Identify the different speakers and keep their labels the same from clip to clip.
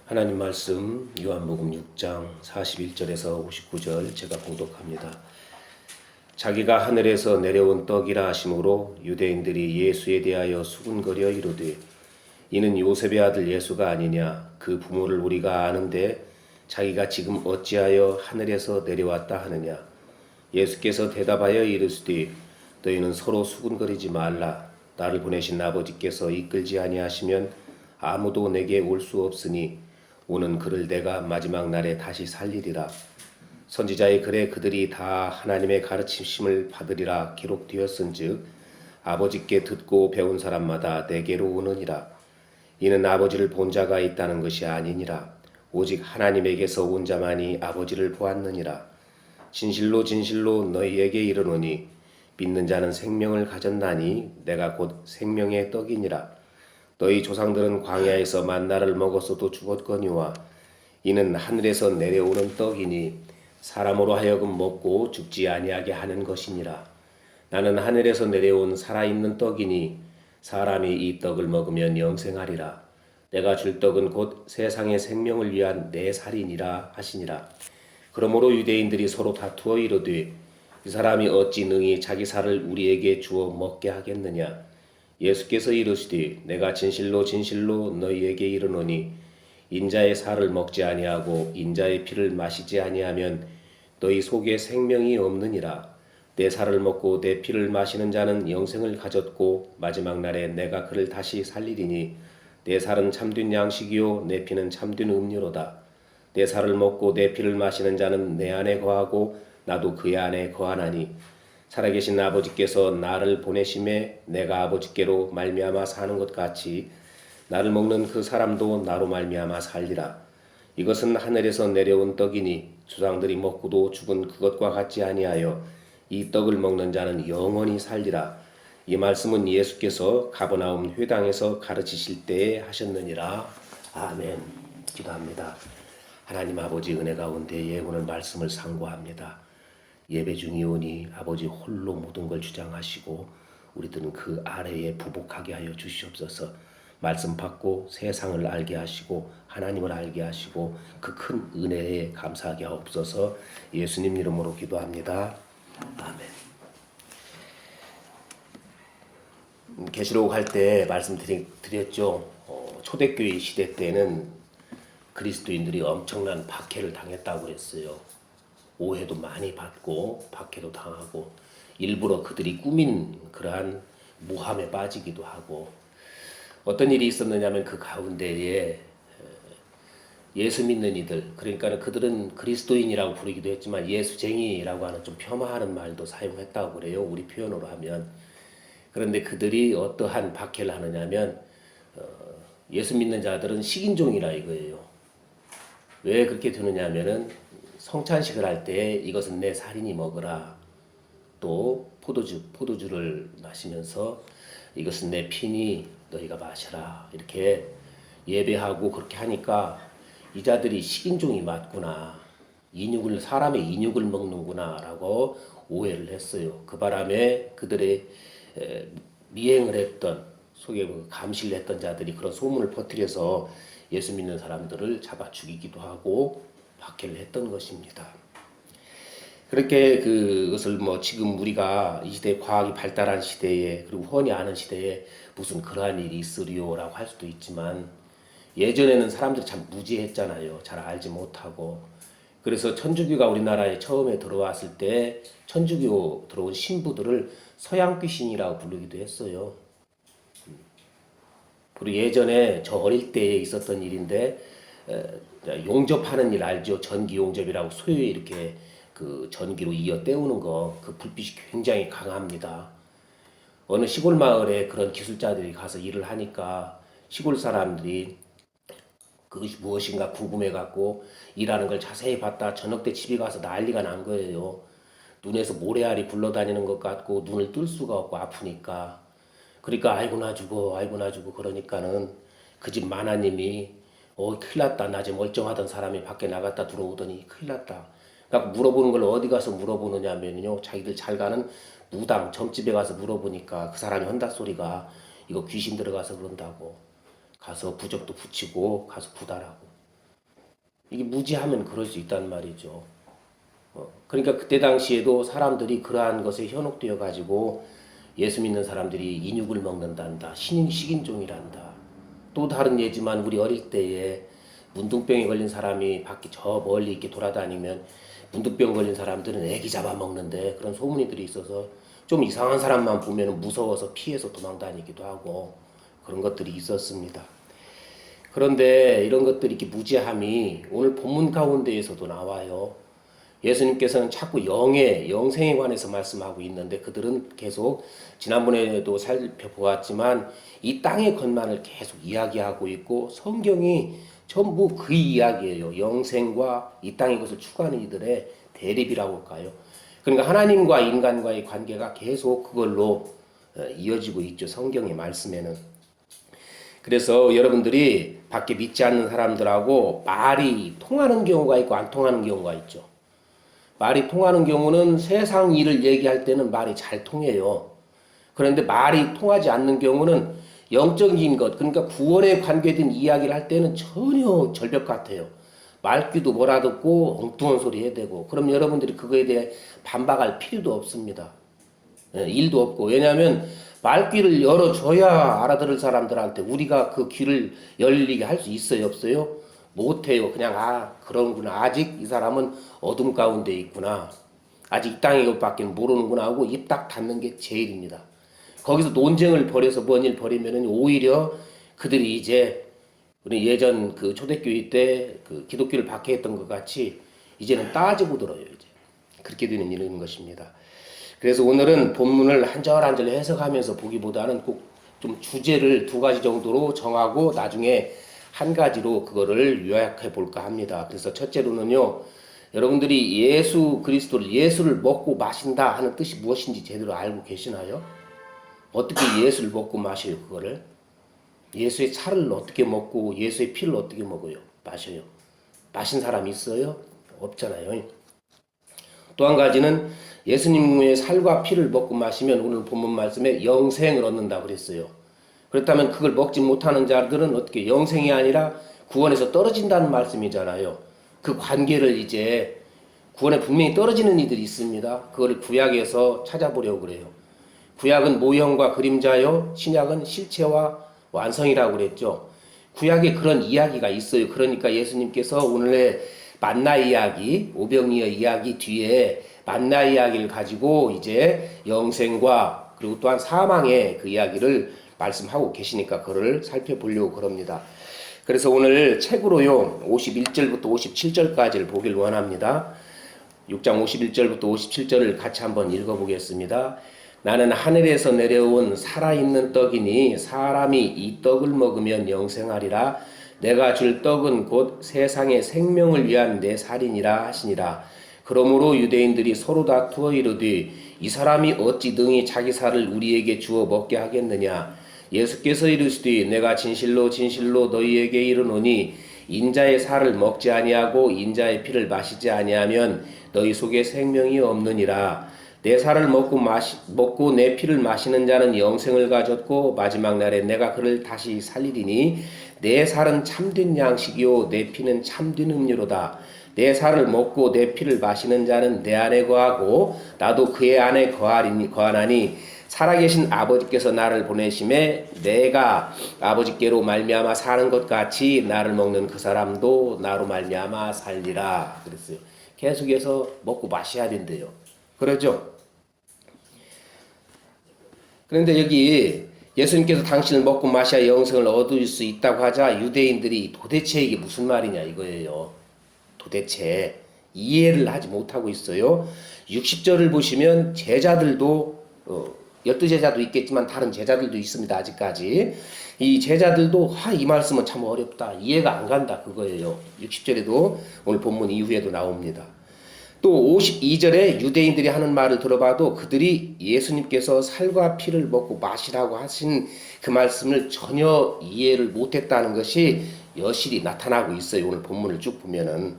Speaker 1: 하나님 말씀 요한복음 6장 41절에서 59절 제가 봉독합니다. 자기가 하늘에서 내려온 떡이라 하심으로 유대인들이 예수에 대하여 수군거려 이르되 이는 요셉의 아들 예수가 아니냐. 그 부모를 우리가 아는데 자기가 지금 어찌하여 하늘에서 내려왔다 하느냐. 예수께서 대답하여 이르시되 너희는 서로 수군거리지 말라. 나를 보내신 아버지께서 이끌지 아니하시면 아무도 내게 올 수 없으니 오는 그를 내가 마지막 날에 다시 살리리라. 선지자의 글에 그들이 다 하나님의 가르치심을 받으리라 기록되었은즉 아버지께 듣고 배운 사람마다 내게로 오느니라. 이는 아버지를 본 자가 있다는 것이 아니니라. 오직 하나님에게서 온 자만이 아버지를 보았느니라. 진실로 진실로 너희에게 이르노니 믿는 자는 생명을 가졌나니 내가 곧 생명의 떡이니라. 너희 조상들은 광야에서 만나를 먹었어도 죽었거니와 이는 하늘에서 내려오는 떡이니 사람으로 하여금 먹고 죽지 아니하게 하는 것이니라. 나는 하늘에서 내려온 살아있는 떡이니 사람이 이 떡을 먹으면 영생하리라. 내가 줄 떡은 곧 세상의 생명을 위한 내 살이니라 하시니라. 그러므로 유대인들이 서로 다투어 이르되 이 사람이 어찌 능히 자기 살을 우리에게 주어 먹게 하겠느냐. 예수께서 이르시되 내가 진실로 진실로 너희에게 이르노니 인자의 살을 먹지 아니하고 인자의 피를 마시지 아니하면 너희 속에 생명이 없느니라. 내 살을 먹고 내 피를 마시는 자는 영생을 가졌고 마지막 날에 내가 그를 다시 살리리니 내 살은 참된 양식이요 내 피는 참된 음료로다. 내 살을 먹고 내 피를 마시는 자는 내 안에 거하고 나도 그의 안에 거하나니 살아계신 아버지께서 나를 보내심에 내가 아버지께로 말미암아 사는 것 같이 나를 먹는 그 사람도 나로 말미암아 살리라. 이것은 하늘에서 내려온 떡이니 조상들이 먹고도 죽은 그것과 같지 아니하여 이 떡을 먹는 자는 영원히 살리라. 이 말씀은 예수께서 가버나움 회당에서 가르치실 때에 하셨느니라. 아멘. 기도합니다. 하나님 아버지 은혜 가운데에 오늘 말씀을 상고합니다. 예배 중이오니 아버지 홀로 모든 걸 주장하시고 우리들은 그 아래에 부복하게 하여 주시옵소서. 말씀 받고 세상을 알게 하시고 하나님을 알게 하시고 그 큰 은혜에 감사하게 하옵소서. 예수님 이름으로 기도합니다. 아멘. 계시록 할 때 말씀드렸죠. 초대교회 시대 때는 그리스도인들이 엄청난 박해를 당했다고 했어요. 오해도 많이 받고 박해도 당하고 일부러 그들이 꾸민 그러한 모함에 빠지기도 하고 어떤 일이 있었느냐면 그 가운데에 예수 믿는 이들, 그러니까 그들은 그리스도인이라고 부르기도 했지만 예수쟁이라고 하는 좀 폄하하는 말도 사용했다고 그래요. 우리 표현으로 하면. 그런데 그들이 어떠한 박해를 하느냐면 예수 믿는 자들은 식인종이라 이거예요. 왜 그렇게 되느냐면은 성찬식을 할 때 이것은 내 살이니 먹으라. 또 포도주를 마시면서 이것은 내 피니 너희가 마셔라. 이렇게 예배하고 그렇게 하니까 이 자들이 식인종이 맞구나. 사람의 인육을 먹는구나라고 오해를 했어요. 그 바람에 그들의 미행을 했던 속에 감시를 했던 자들이 그런 소문을 퍼뜨려서 예수 믿는 사람들을 잡아 죽이기도 하고 박해를 했던 것입니다. 그렇게 그것을 지금 우리가 이 시대에 과학이 발달한 시대에 그리고 훤히 아는 시대에 무슨 그러한 일이 있으리요라고 할 수도 있지만 예전에는 사람들이 참 무지했잖아요. 잘 알지 못하고. 그래서 천주교가 우리나라에 처음에 들어왔을 때 천주교 들어온 신부들을 서양 귀신이라고 부르기도 했어요. 그리고 예전에 저 어릴 때에 있었던 일인데 용접하는 일 알죠? 전기 용접이라고 소유에 이렇게 그 전기로 이어 때우는 거, 그 불빛이 굉장히 강합니다. 어느 시골 마을에 그런 기술자들이 가서 일을 하니까 시골 사람들이 그것이 무엇인가 궁금해갖고 일하는 걸 자세히 봤다 저녁 때 집에 가서 난리가 난 거예요. 눈에서 모래알이 굴러다니는 것 같고 눈을 뜰 수가 없고 아프니까. 그러니까 아이고 나 죽어 그러니까는 그 집 마나님이 큰일 났다. 낮에 멀쩡하던 사람이 밖에 나갔다 들어오더니 큰일 났다. 그러니까 물어보는 걸 어디 가서 물어보느냐면요. 자기들 잘 가는 무당 점집에 가서 물어보니까 그 사람이 한다 소리가 이거 귀신 들어가서 그런다고. 가서 부적도 붙이고 가서 구달하고. 이게 무지하면 그럴 수 있단 말이죠. 그러니까 그때 당시에도 사람들이 그러한 것에 현혹되어 가지고 예수 믿는 사람들이 인육을 먹는단다. 식인종이란다. 또 다른 예지만 우리 어릴 때에 문둥병에 걸린 사람이 밖에 저 멀리 이렇게 돌아다니면 문둥병 걸린 사람들은 애기 잡아먹는데 그런 소문이들이 있어서 좀 이상한 사람만 보면 무서워서 피해서 도망다니기도 하고 그런 것들이 있었습니다. 그런데 이런 것들이 이렇게 무지함이 오늘 본문 가운데에서도 나와요. 예수님께서는 자꾸 영생에 관해서 말씀하고 있는데 그들은 계속 지난번에도 살펴보았지만 이 땅의 것만을 계속 이야기하고 있고 성경이 전부 그 이야기예요. 영생과 이 땅의 것을 추구하는 이들의 대립이라고 할까요? 그러니까 하나님과 인간과의 관계가 계속 그걸로 이어지고 있죠. 성경의 말씀에는. 그래서 여러분들이 밖에 믿지 않는 사람들하고 말이 통하는 경우가 있고 안 통하는 경우가 있죠. 말이 통하는 경우는 세상 일을 얘기할 때는 말이 잘 통해요. 그런데 말이 통하지 않는 경우는 영적인 것, 그러니까 구원에 관계된 이야기를 할 때는 전혀 절벽 같아요. 말귀도 못 알아듣고 엉뚱한 소리 해야 되고. 그럼 여러분들이 그거에 대해 반박할 필요도 없습니다. 일도 없고. 왜냐하면 말귀를 열어줘야 알아들을 사람들한테 우리가 그 귀를 열리게 할 수 있어요, 없어요? 못해요. 그냥 그런구나. 아직 이 사람은 어둠 가운데 있구나. 아직 이 땅의 것밖에 모르는구나 하고 입 딱 닫는 게 제일입니다. 거기서 논쟁을 벌여서 뭔 일 벌이면은 오히려 그들이 이제 우리 예전 그 초대교회 때 그 기독교를 박해했던 것 같이 이제는 따지고 들어요. 이제 그렇게 되는 일인 것입니다. 그래서 오늘은 본문을 한 절 한 절 해석하면서 보기보다는 꼭 좀 주제를 두 가지 정도로 정하고 나중에 한 가지로 그거를 요약해 볼까 합니다. 그래서 첫째로는요, 여러분들이 예수 그리스도를 예수를 먹고 마신다 하는 뜻이 무엇인지 제대로 알고 계시나요? 어떻게 예수를 먹고 마셔요, 그거를? 예수의 살을 어떻게 먹고 예수의 피를 어떻게 먹어요? 마셔요. 마신 사람이 있어요? 없잖아요. 또 한 가지는 예수님의 살과 피를 먹고 마시면 오늘 본문 말씀에 영생을 얻는다 그랬어요. 그렇다면 그걸 먹지 못하는 자들은 어떻게 영생이 아니라 구원에서 떨어진다는 말씀이잖아요. 그 관계를 이제 구원에 분명히 떨어지는 이들이 있습니다. 그걸 구약에서 찾아보려고 그래요. 구약은 모형과 그림자요, 신약은 실체와 완성이라고 그랬죠. 구약에 그런 이야기가 있어요. 그러니까 예수님께서 오늘의 만나 이야기, 오병이어 이야기 뒤에 만나 이야기를 가지고 이제 영생과 그리고 또한 사망의 그 이야기를 말씀하고 계시니까 그거를 살펴보려고 그럽니다. 그래서 오늘 책으로요 51절부터 57절까지를 보길 원합니다. 6장 51절부터 57절을 같이 한번 읽어보겠습니다. 나는 하늘에서 내려온 살아있는 떡이니 사람이 이 떡을 먹으면 영생하리라. 내가 줄 떡은 곧 세상의 생명을 위한 내 살이니라 하시니라. 그러므로 유대인들이 서로 다투어 이르되 이 사람이 어찌 능히 자기 살을 우리에게 주어 먹게 하겠느냐. 예수께서 이르시되 내가 진실로 진실로 너희에게 이르노니 인자의 살을 먹지 아니하고 인자의 피를 마시지 아니하면 너희 속에 생명이 없느니라. 내 살을 먹고 내 피를 마시는 자는 영생을 가졌고 마지막 날에 내가 그를 다시 살리리니 내 살은 참된 양식이요 내 피는 참된 음료로다. 내 살을 먹고 내 피를 마시는 자는 내 안에 거하고 나도 그의 안에 거하나니 살아계신 아버지께서 나를 보내심에 내가 아버지께로 말미암아 사는 것 같이 나를 먹는 그 사람도 나로 말미암아 살리라 그랬어요. 계속해서 먹고 마셔야 된대요. 그러죠? 그런데 여기 예수님께서 당신을 먹고 마셔야 영생을 얻을 수 있다고 하자 유대인들이 도대체 이게 무슨 말이냐 이거예요. 도대체 이해를 하지 못하고 있어요. 60절을 보시면 제자들도 12제자도 있겠지만 다른 제자들도 있습니다. 아직까지. 이 제자들도 이 말씀은 참 어렵다. 이해가 안 간다. 그거예요. 60절에도 오늘 본문 이후에도 나옵니다. 또 52절에 유대인들이 하는 말을 들어봐도 그들이 예수님께서 살과 피를 먹고 마시라고 하신 그 말씀을 전혀 이해를 못했다는 것이 여실히 나타나고 있어요. 오늘 본문을 쭉 보면은.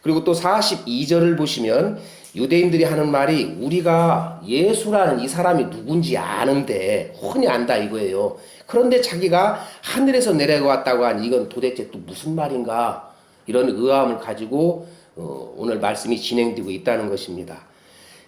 Speaker 1: 그리고 또 42절을 보시면 유대인들이 하는 말이 우리가 예수라는 이 사람이 누군지 아는데 훤히 안다 이거예요. 그런데 자기가 하늘에서 내려왔다고 하니 이건 도대체 또 무슨 말인가? 이런 의아함을 가지고 오늘 말씀이 진행되고 있다는 것입니다.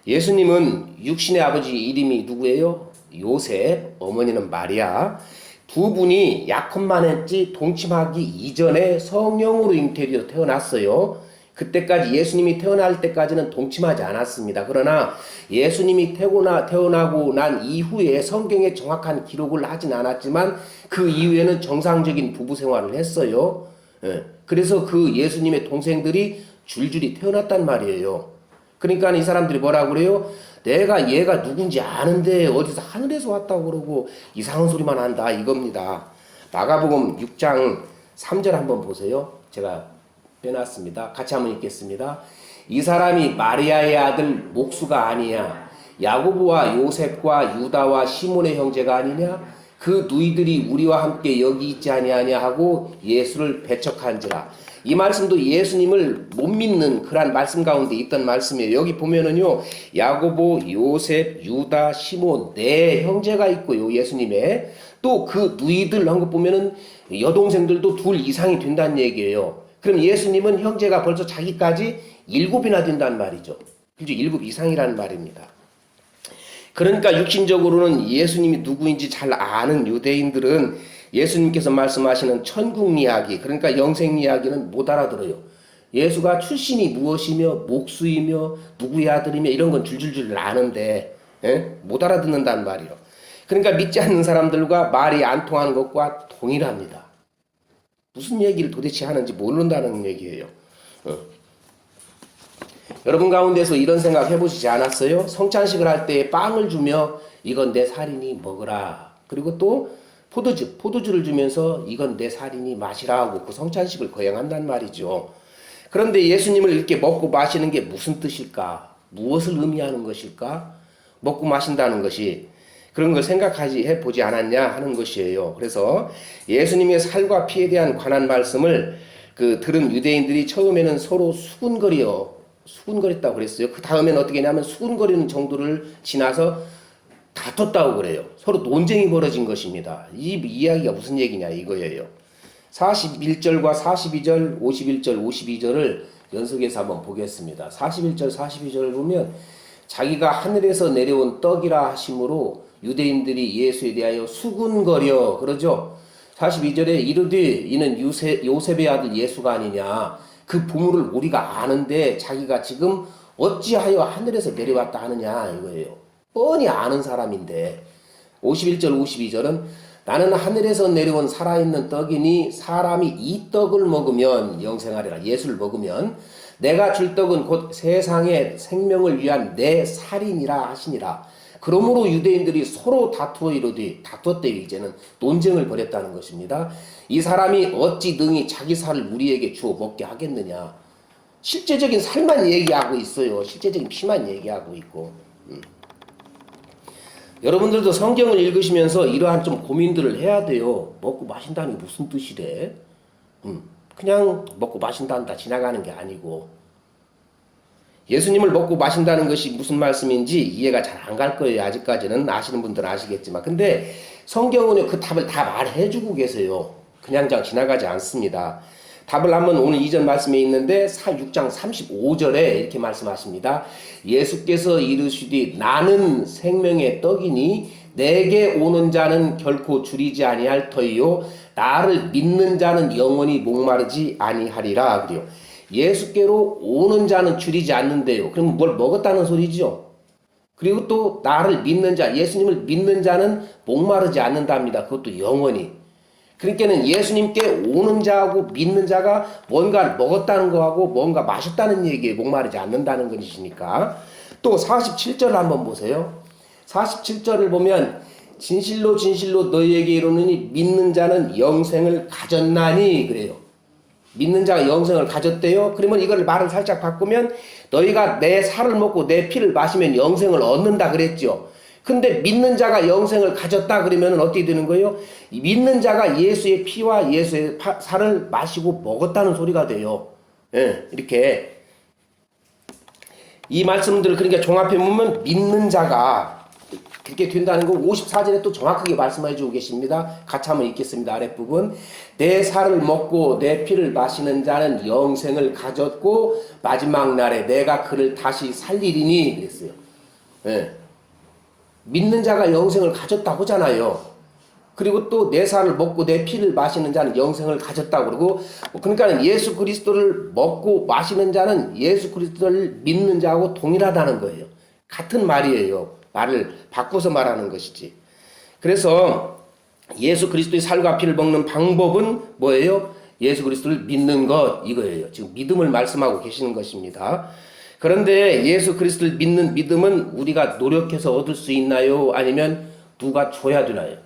Speaker 1: 예수님은 육신의 아버지 이름이 누구예요? 요셉, 어머니는 마리아. 두 분이 약혼만 했지 동침하기 이전에 성령으로 잉태되어 태어났어요. 그때까지 예수님이 태어날 때까지는 동침하지 않았습니다. 그러나 예수님이 태어나고 난 이후에 성경에 정확한 기록을 하진 않았지만 그 이후에는 정상적인 부부 생활을 했어요. 그래서 그 예수님의 동생들이 줄줄이 태어났단 말이에요. 그러니까 이 사람들이 뭐라고 그래요? 내가 얘가 누군지 아는데 어디서 하늘에서 왔다고 그러고 이상한 소리만 한다 이겁니다. 마가복음 6장 3절 한번 보세요. 제가 빼놨습니다. 같이 한번 읽겠습니다. 이 사람이 마리아의 아들 목수가 아니냐? 야고보와 요셉과 유다와 시몬의 형제가 아니냐? 그 누이들이 우리와 함께 여기 있지 아니하냐 하고 예수를 배척한지라. 이 말씀도 예수님을 못 믿는 그러한 말씀 가운데 있던 말씀이에요. 여기 보면은요, 야고보, 요셉, 유다, 시몬 네 형제가 있고요. 예수님의 또 그 누이들 한 거 보면은 여동생들도 둘 이상이 된다는 얘기예요. 그럼 예수님은 형제가 벌써 자기까지 7이나 된다는 말이죠. 그죠? 7 이상이라는 말입니다. 그러니까 육신적으로는 예수님이 누구인지 잘 아는 유대인들은 예수님께서 말씀하시는 천국 이야기, 그러니까 영생 이야기는 못 알아들어요. 예수가 출신이 무엇이며 목수이며 누구의 아들이며 이런 건 줄줄줄 아는데 못 알아듣는단 말이에요. 그러니까 믿지 않는 사람들과 말이 안 통하는 것과 동일합니다. 무슨 얘기를 도대체 하는지 모른다는 얘기예요. 여러분 가운데서 이런 생각 해보시지 않았어요? 성찬식을 할 때 빵을 주며 이건 내 살이니 먹으라. 그리고 또 포도주를 주면서 이건 내 살이니 마시라 하고 그 성찬식을 거행한단 말이죠. 그런데 예수님을 이렇게 먹고 마시는 게 무슨 뜻일까? 무엇을 의미하는 것일까? 먹고 마신다는 것이 그런 걸 생각해 보지 않았냐 하는 것이에요. 그래서 예수님의 살과 피에 대한 관한 말씀을 들은 유대인들이 처음에는 서로 수군거렸다고 그랬어요. 그 다음에는 어떻게 했냐면 수군거리는 정도를 지나서 다퉜다고 그래요. 서로 논쟁이 벌어진 것입니다. 이 이야기가 무슨 얘기냐 이거예요. 41절과 42절, 51절, 52절을 연속해서 한번 보겠습니다. 41절, 42절을 보면 자기가 하늘에서 내려온 떡이라 하심으로 유대인들이 예수에 대하여 수군거려 그러죠. 42절에 이르되 이는 요셉의 아들 예수가 아니냐. 그 부모를 우리가 아는데 자기가 지금 어찌하여 하늘에서 내려왔다 하느냐 이거예요. 뻔히 아는 사람인데 51절 52절은 나는 하늘에서 내려온 살아있는 떡이니 사람이 이 떡을 먹으면 영생하리라. 예수를 먹으면 내가 줄 떡은 곧 세상의 생명을 위한 내 살이니라 하시니라. 그러므로 유대인들이 서로 다투었대요. 이제는 논쟁을 벌였다는 것입니다. 이 사람이 어찌 능히 자기 살을 우리에게 주어 먹게 하겠느냐. 실제적인 살만 얘기하고 있어요. 실제적인 피만 얘기하고 있고. 여러분들도 성경을 읽으시면서 이러한 좀 고민들을 해야 돼요. 먹고 마신다는 게 무슨 뜻이래? 그냥 먹고 마신단다 지나가는 게 아니고 예수님을 먹고 마신다는 것이 무슨 말씀인지 이해가 잘 안 갈 거예요. 아직까지는 아시는 분들은 아시겠지만 근데 성경은 그 답을 다 말해주고 계세요. 그냥 지나가지 않습니다. 답을 한번 오늘 이전 말씀에 있는데 6장 35절에 이렇게 말씀하십니다. 예수께서 이르시되 나는 생명의 떡이니 내게 오는 자는 결코 줄이지 아니할 터이요 나를 믿는 자는 영원히 목마르지 아니하리라. 그래요. 예수께로 오는 자는 줄이지 않는데요. 그럼 뭘 먹었다는 소리죠. 그리고 또 나를 믿는 자, 예수님을 믿는 자는 목마르지 않는답니다. 그것도 영원히. 그러니까는 예수님께 오는 자하고 믿는 자가 뭔가 먹었다는 거하고 뭔가 마셨다는 얘기에 목마르지 않는다는 것이니까. 또 47절을 한번 보세요. 47절을 보면 진실로 진실로 너희에게 이르노니 믿는 자는 영생을 가졌나니 그래요. 믿는 자가 영생을 가졌대요. 그러면 이걸 말을 살짝 바꾸면 너희가 내 살을 먹고 내 피를 마시면 영생을 얻는다 그랬죠. 근데 믿는 자가 영생을 가졌다 그러면 어떻게 되는 거예요? 믿는 자가 예수의 피와 예수의 살을 마시고 먹었다는 소리가 돼요. 예, 이렇게 이 말씀들을 그러니까 종합해 보면 믿는 자가 그렇게 된다는 거 54절에 또 정확하게 말씀해 주고 계십니다. 같이 한번 읽겠습니다. 아랫부분. 내 살을 먹고 내 피를 마시는 자는 영생을 가졌고 마지막 날에 내가 그를 다시 살리리니 그랬어요. 예. 믿는 자가 영생을 가졌다고 하잖아요. 그리고 또 내 살을 먹고 내 피를 마시는 자는 영생을 가졌다고 그러고, 그러니까 예수 그리스도를 먹고 마시는 자는 예수 그리스도를 믿는 자하고 동일하다는 거예요. 같은 말이에요. 말을 바꿔서 말하는 것이지. 그래서 예수 그리스도의 살과 피를 먹는 방법은 뭐예요? 예수 그리스도를 믿는 것, 이거예요. 지금 믿음을 말씀하고 계시는 것입니다. 그런데 예수 그리스도를 믿는 믿음은 우리가 노력해서 얻을 수 있나요? 아니면 누가 줘야 되나요?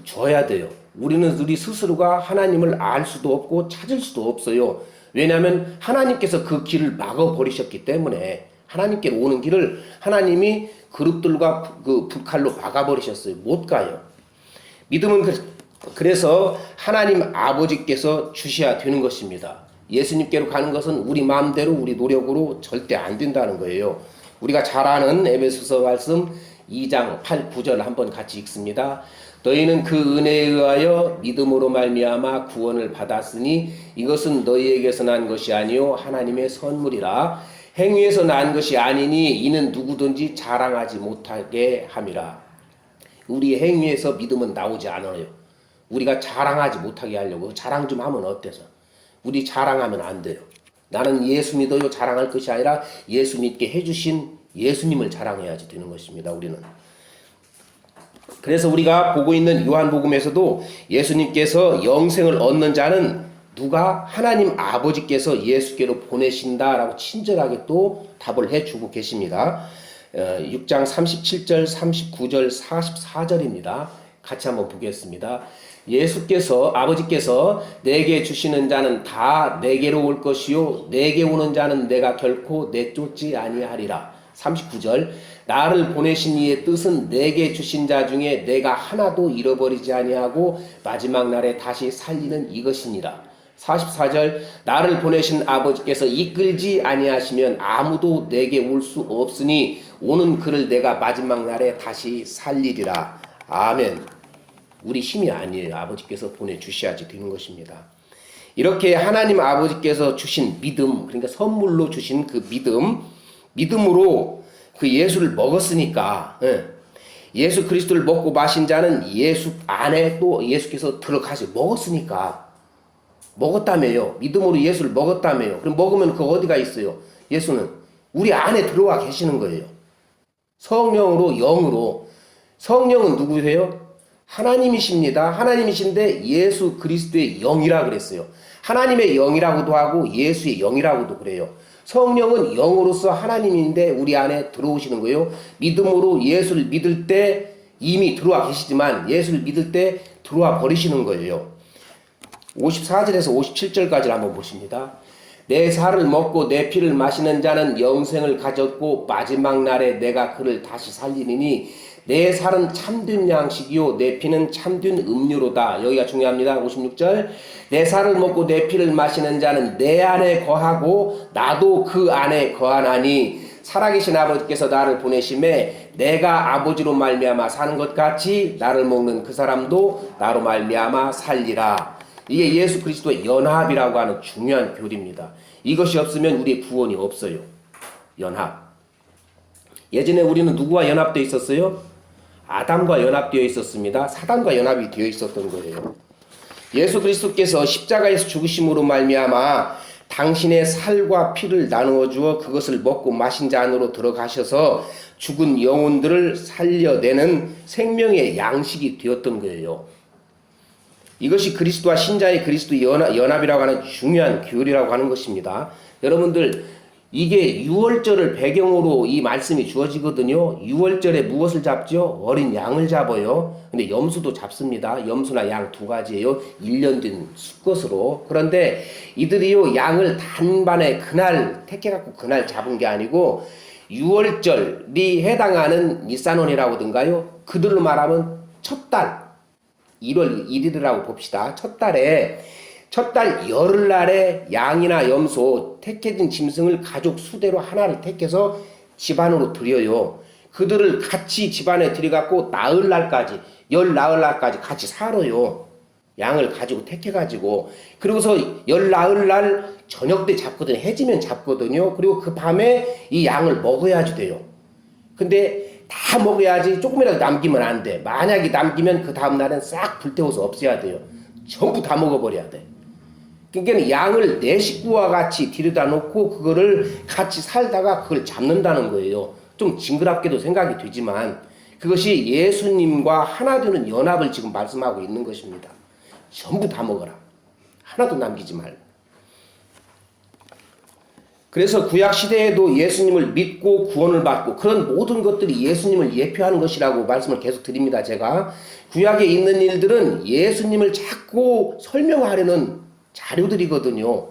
Speaker 1: 줘야 돼요. 우리는 우리 스스로가 하나님을 알 수도 없고 찾을 수도 없어요. 왜냐하면 하나님께서 그 길을 막아버리셨기 때문에, 하나님께 오는 길을 하나님이 그룹들과 그 불칼로 막아버리셨어요. 못 가요. 믿음은 그래서 하나님 아버지께서 주셔야 되는 것입니다. 예수님께로 가는 것은 우리 마음대로 우리 노력으로 절대 안 된다는 거예요. 우리가 잘 아는 에베소서 말씀 2장 8, 9절 한번 같이 읽습니다. 너희는 그 은혜에 의하여 믿음으로 말미암아 구원을 받았으니 이것은 너희에게서 난 것이 아니요 하나님의 선물이라. 행위에서 난 것이 아니니 이는 누구든지 자랑하지 못하게 함이라. 우리 행위에서 믿음은 나오지 않아요. 우리가 자랑하지 못하게 하려고 자랑 좀 하면 어때서? 우리 자랑하면 안 돼요. 나는 예수 믿어요 자랑할 것이 아니라 예수 믿게 해주신 예수님을 자랑해야지 되는 것입니다. 우리는. 그래서 우리가 보고 있는 요한복음에서도 예수님께서 영생을 얻는 자는 누가? 하나님 아버지께서 예수께로 보내신다라고 친절하게 또 답을 해주고 계십니다. 6장 37절, 39절, 44절입니다. 같이 한번 보겠습니다. 예수께서, 아버지께서 내게 주시는 자는 다 내게로 올 것이요 내게 오는 자는 내가 결코 내쫓지 아니하리라. 39절. 나를 보내신 이의 뜻은 내게 주신 자 중에 내가 하나도 잃어버리지 아니하고 마지막 날에 다시 살리는 이것이니라. 44절. 나를 보내신 아버지께서 이끌지 아니하시면 아무도 내게 올 수 없으니 오는 그를 내가 마지막 날에 다시 살리리라. 아멘. 우리 힘이 아니에요. 아버지께서 보내주셔야지 되는 것입니다. 이렇게 하나님 아버지께서 주신 믿음, 그러니까 선물로 주신 그 믿음으로 그 예수를 먹었으니까, 예수 그리스도를 먹고 마신 자는 예수 안에 또 예수께서 들어가시 먹었으니까, 먹었다며요. 믿음으로 예수를 먹었다며요. 그럼 먹으면 그 어디가 있어요? 예수는 우리 안에 들어와 계시는 거예요. 성령으로, 영으로. 성령은 누구예요? 하나님이십니다. 하나님이신데 예수 그리스도의 영이라 그랬어요. 하나님의 영이라고도 하고 예수의 영이라고도 그래요. 성령은 영으로서 하나님인데 우리 안에 들어오시는 거예요. 믿음으로 예수를 믿을 때 이미 들어와 계시지만 예수를 믿을 때 들어와 버리시는 거예요. 54절에서 57절까지 한번 보십니다. 내 살을 먹고 내 피를 마시는 자는 영생을 가졌고 마지막 날에 내가 그를 다시 살리리니 내 살은 참된 양식이요 내 피는 참된 음료로다. 여기가 중요합니다. 56절. 내 살을 먹고 내 피를 마시는 자는 내 안에 거하고 나도 그 안에 거하나니 살아계신 아버지께서 나를 보내심에 내가 아버지로 말미암아 사는 것 같이 나를 먹는 그 사람도 나로 말미암아 살리라. 이게 예수 그리스도의 연합이라고 하는 중요한 교리입니다. 이것이 없으면 우리의 구원이 없어요. 연합. 예전에 우리는 누구와 연합되어 있었어요? 아담과 연합되어 있었습니다. 사단과 연합이 되어 있었던 거예요. 예수 그리스도께서 십자가에서 죽으심으로 말미암아 당신의 살과 피를 나누어 주어 그것을 먹고 마신 자 안으로 들어가셔서 죽은 영혼들을 살려내는 생명의 양식이 되었던 거예요. 이것이 그리스도와 신자의 그리스도 연합이라고 하는 중요한 교리라고 하는 것입니다. 여러분들 이게 유월절을 배경으로 이 말씀이 주어지거든요. 유월절에 무엇을 잡죠? 어린 양을 잡아요. 근데 염소도 잡습니다. 염소나 양 두 가지예요. 1년 된 수컷으로. 그런데 이들이요 양을 단반에 그날 택해갖고 그날 잡은 게 아니고 유월절이 해당하는 니산원이라고 하던가요. 그들로 말하면 첫 달 1월 1일이라고 봅시다. 첫 달 열흘날에 양이나 염소 택해진 짐승을 가족 수대로 하나를 택해서 집 안으로 드려요. 그들을 같이 집안에 들여갖고 나흘 날까지, 열 나흘 날까지 같이 살아요. 양을 가지고 택해가지고. 그리고서 열 나흘 날 저녁 때 잡거든요. 해지면 잡거든요. 그리고 그 밤에 이 양을 먹어야지 돼요. 근데 다 먹어야지. 조금이라도 남기면 안 돼. 만약에 남기면 그 다음날은 싹 불태워서 없애야 돼요. 전부 다 먹어버려야 돼. 그러니까 양을 내 식구와 같이 들여다 놓고 그거를 같이 살다가 그걸 잡는다는 거예요. 좀 징그럽게도 생각이 되지만 그것이 예수님과 하나 되는 연합을 지금 말씀하고 있는 것입니다. 전부 다 먹어라. 하나도 남기지 말고. 그래서 구약 시대에도 예수님을 믿고 구원을 받고 그런 모든 것들이 예수님을 예표하는 것이라고 말씀을 계속 드립니다. 제가 구약에 있는 일들은 예수님을 자꾸 설명하려는 자료들이거든요.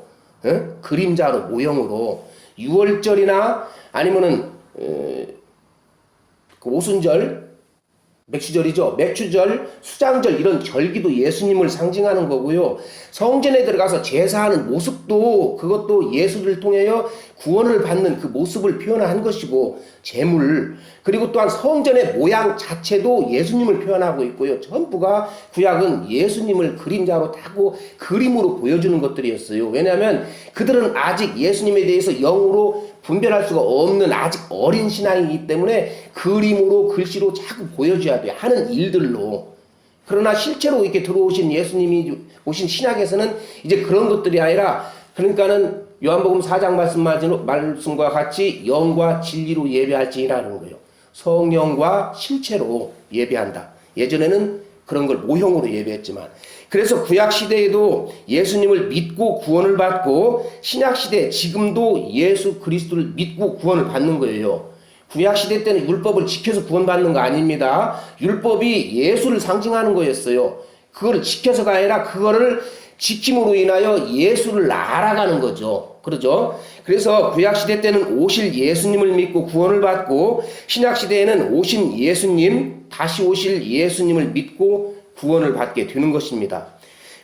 Speaker 1: 그림자로 모형으로 유월절이나 아니면은 그 오순절, 맥주절이죠. 맥주절, 수장절 이런 절기도 예수님을 상징하는 거고요. 성전에 들어가서 제사하는 모습도 그것도 예수를 통하여 구원을 받는 그 모습을 표현한 것이고 제물 그리고 또한 성전의 모양 자체도 예수님을 표현하고 있고요. 전부가 구약은 예수님을 그림자로 타고 그림으로 보여주는 것들이었어요. 왜냐하면 그들은 아직 예수님에 대해서 영으로 분별할 수가 없는 아직 어린 신앙이기 때문에 그림으로 글씨로 자꾸 보여줘야 돼요. 하는 일들로. 그러나 실제로 이렇게 들어오신 예수님이 오신 신약에서는 이제 그런 것들이 아니라 그러니까는 요한복음 4장 말씀과 같이 영과 진리로 예배할지니라는 거예요. 성령과 실체로 예배한다. 예전에는 그런 걸 모형으로 예배했지만 그래서 구약 시대에도 예수님을 믿고 구원을 받고 신약 시대 지금도 예수 그리스도를 믿고 구원을 받는 거예요. 구약 시대 때는 율법을 지켜서 구원받는 거 아닙니다. 율법이 예수를 상징하는 거였어요. 그거를 지켜서가 아니라 그거를 지킴으로 인하여 예수를 알아가는 거죠. 그러죠? 그래서 구약 시대 때는 오실 예수님을 믿고 구원을 받고 신약 시대에는 오신 예수님, 다시 오실 예수님을 믿고 구원을 받게 되는 것입니다.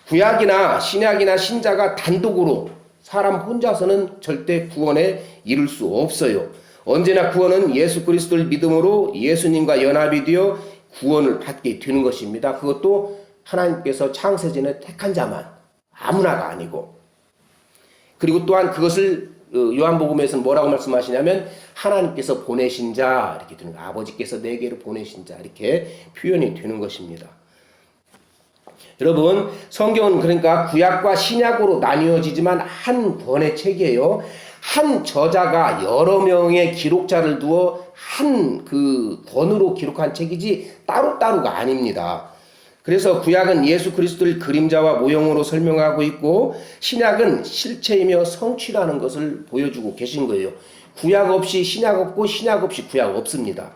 Speaker 1: 구약이나 신약이나 신자가 단독으로 사람 혼자서는 절대 구원에 이를 수 없어요. 언제나 구원은 예수 그리스도를 믿음으로 예수님과 연합이 되어 구원을 받게 되는 것입니다. 그것도 하나님께서 창세전에 택한 자만 아무나가 아니고 그리고 또한 그것을 요한복음에서는 뭐라고 말씀하시냐면 하나님께서 보내신 자 이렇게 되는 거예요. 아버지께서 내게로 보내신 자 이렇게 표현이 되는 것입니다. 여러분 성경은 그러니까 구약과 신약으로 나뉘어지지만 한 권의 책이에요. 한 저자가 여러 명의 기록자를 두어 한 그 권으로 기록한 책이지 따로따로가 아닙니다. 그래서 구약은 예수 그리스도를 그림자와 모형으로 설명하고 있고 신약은 실체이며 성취라는 것을 보여주고 계신 거예요. 구약 없이 신약 없고 신약 없이 구약 없습니다.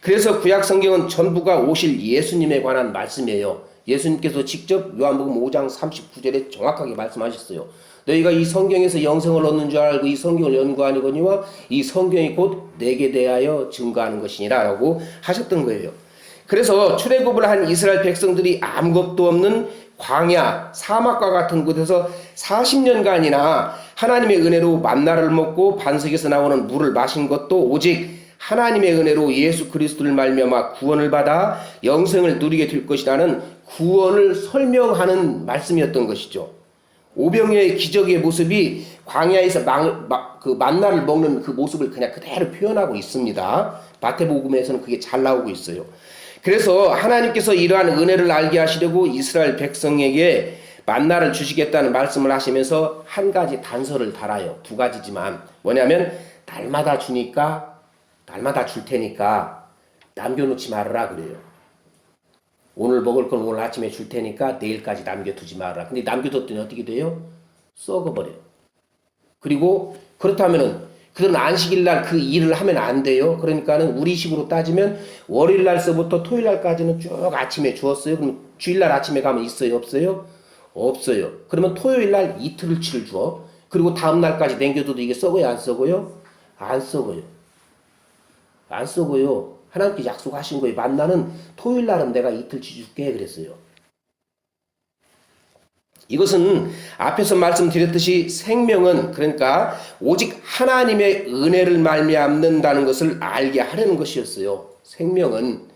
Speaker 1: 그래서 구약 성경은 전부가 오실 예수님에 관한 말씀이에요. 예수님께서 직접 요한복음 5장 39절에 정확하게 말씀하셨어요. 너희가 이 성경에서 영생을 얻는 줄 알고 이 성경을 연구하니거니와 이 성경이 곧 내게 대하여 증거하는 것이니라 라고 하셨던 거예요. 그래서 출애굽을 한 이스라엘 백성들이 아무것도 없는 광야, 사막과 같은 곳에서 40년간이나 하나님의 은혜로 만나를 먹고 반석에서 나오는 물을 마신 것도 오직 하나님의 은혜로 예수 그리스도를 말미암아 구원을 받아 영생을 누리게 될 것이라는 구원을 설명하는 말씀이었던 것이죠. 오병이어의 기적의 모습이 광야에서 그 만나를 먹는 그 모습을 그냥 그대로 표현하고 있습니다. 마태복음에서는 그게 잘 나오고 있어요. 그래서 하나님께서 이러한 은혜를 알게 하시려고 이스라엘 백성에게 만나를 주시겠다는 말씀을 하시면서 한 가지 단서를 달아요. 두 가지지만 뭐냐면 날마다 주니까 날마다 줄 테니까 남겨놓지 말아라 그래요. 오늘 먹을 건 오늘 아침에 줄 테니까 내일까지 남겨두지 말아라. 근데 남겨뒀더니 어떻게 돼요? 썩어버려요. 그리고 그렇다면은 그들은 안식일날 그 일을 하면 안 돼요. 그러니까는 우리식으로 따지면 월요일날서부터 토요일날까지는 쭉 아침에 주었어요. 그럼 주일날 아침에 가면 있어요? 없어요? 없어요. 그러면 토요일날 이틀치를 주어. 그리고 다음날까지 남겨둬도 이게 썩어요? 안 썩어요? 안 썩어요. 안 썩어요. 하나님께 약속하신 거예요. 만나는 토요일날은 내가 이틀치 줄게 그랬어요. 이것은 앞에서 말씀드렸듯이 생명은 그러니까 오직 하나님의 은혜를 말미암는다는 것을 알게 하려는 것이었어요. 생명은.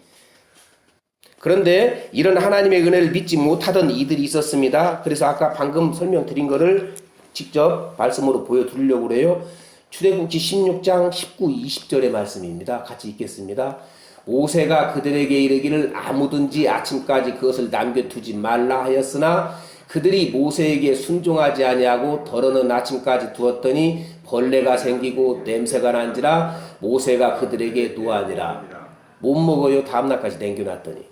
Speaker 1: 그런데 이런 하나님의 은혜를 믿지 못하던 이들이 있었습니다. 그래서 아까 방금 설명드린 것을 직접 말씀으로 보여드리려고 그래요. 출애굽기 16장 19, 20절의 말씀입니다. 같이 읽겠습니다. 모세가 그들에게 이르기를 아무든지 아침까지 그것을 남겨두지 말라 하였으나 그들이 모세에게 순종하지 아니하고 더러는 아침까지 두었더니 벌레가 생기고 냄새가 난지라 모세가 그들에게 노하니라. 못 먹어요. 다음날까지 남겨놨더니.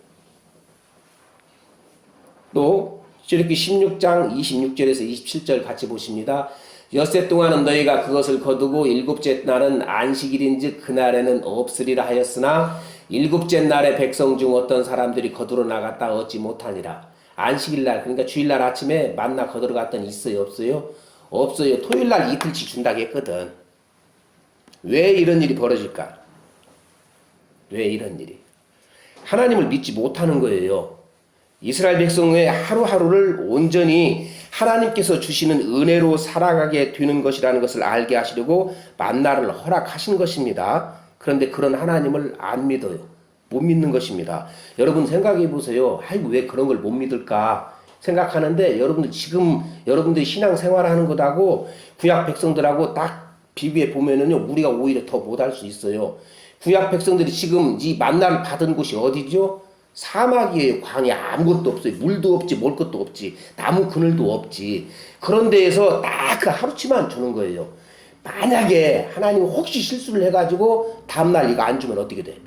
Speaker 1: 또 출애굽기 16장 26절에서 27절 같이 보십니다. 엿새 동안은 너희가 그것을 거두고 일곱째 날은 안식일인즉 그날에는 없으리라 하였으나 일곱째 날에 백성 중 어떤 사람들이 거두러 나갔다 얻지 못하니라. 안식일날 그러니까 주일날 아침에 만나 거두러 갔더니 있어요 없어요? 없어요. 토요일날 이틀치 준다고 했거든. 왜 이런 일이 벌어질까? 왜 이런 일이? 하나님을 믿지 못하는 거예요. 이스라엘 백성의 하루하루를 온전히 하나님께서 주시는 은혜로 살아가게 되는 것이라는 것을 알게 하시려고 만나를 허락하신 것입니다. 그런데 그런 하나님을 안 믿어요. 못 믿는 것입니다. 여러분 생각해 보세요. 아이고 왜 그런 걸 못 믿을까 생각하는데 여러분들 지금 여러분들이 신앙생활하는 것하고 구약 백성들하고 딱 비교해 보면은요 우리가 오히려 더 못할 수 있어요. 구약 백성들이 지금 이 만나를 받은 곳이 어디죠? 사막이에요. 광야 아무것도 없어요. 물도 없지 먹을 것도 없지 나무 그늘도 없지. 그런 데에서 딱 그 하루치만 주는 거예요. 만약에 하나님이 혹시 실수를 해가지고 다음날 이거 안 주면 어떻게 돼?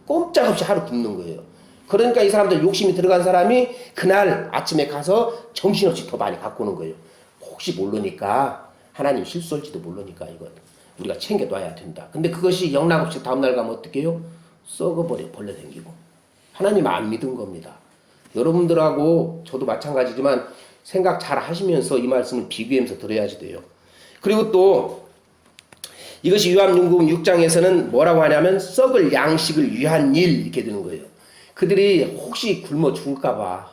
Speaker 1: 꼼짝없이 하루 굶는 거예요. 그러니까 이 사람들 욕심이 들어간 사람이 그날 아침에 가서 정신없이 더 많이 갖고 오는 거예요. 혹시 모르니까 하나님 실수할지도 모르니까 이거 우리가 챙겨놔야 된다. 근데 그것이 영락없이 다음날 가면 어떻게 해요? 썩어버려 벌레 생기고. 하나님 안 믿은 겁니다. 여러분들하고 저도 마찬가지지만 생각 잘 하시면서 이 말씀을 비교하면서 들어야지 돼요. 그리고 또 이것이 요한복음 6장에서는 뭐라고 하냐면 썩을 양식을 위한 일 이렇게 되는 거예요. 그들이 혹시 굶어 죽을까봐